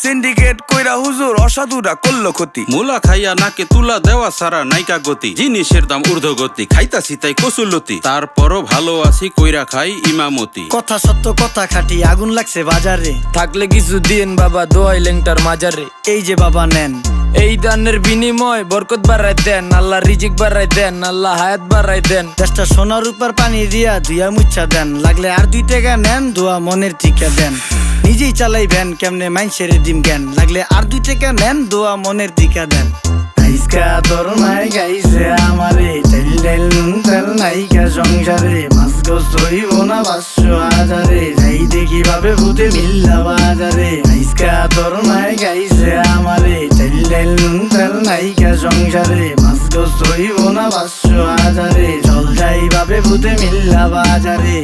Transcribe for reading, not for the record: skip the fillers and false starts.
Syndicate কইরা হুজুর অসাধুরা করলো ক্ষতি। মুলা খাইয়া নাকে তুলা দেওয়া সারা নাইকা গতি, জিনিসের দাম ঊর্ধ্বগতি, খাইতাছি তাই কসুলতি, তারপরও ভালো আছি কইরা খাই ইমামতি। কথা সত্য কথা খাটি, আগুন লাগছে বাজারে, থাকলে কিছু দিন বাবা দোয়াই লেংটার মাজারে। এই যে বাবা নেন, এই দানের বিনিময় বরকত বাড়াই দেন, আল্লাহ রিজিক বাড়াই দেন, আল্লাহ হায়াত বাড়াই দেন। দেশটা সোনার উপর পানি দিয়া ধুয়া মুচ্ছা দেন, লাগলে আর 2 টাকা নেন, দোয়া মনের টিকা দেন। নিজেই চালাই ভ্যান, কেমনে মাইনসেরে দিম জ্ঞান, লাগলে আর 2 টাকা নেন, দোয়া মনের টিকা দেন। আইসকা তোর মাই গাইছে আমারে, তেল তেল নুন তেল নাইকা সংসারে, মাছ গোস হইব না 500 হাজারে, যাই দেখি ভাবে ভূতে মিল্লা বাজারে। আইসকা তোর মাই গাইছে আমারে, তেল তেল নুন তেল নাইকা সংসারে, মাছ গোস হইব না 500 হাজারে, চল যাই ভাবে ভূতে মিল্লা বাজারে।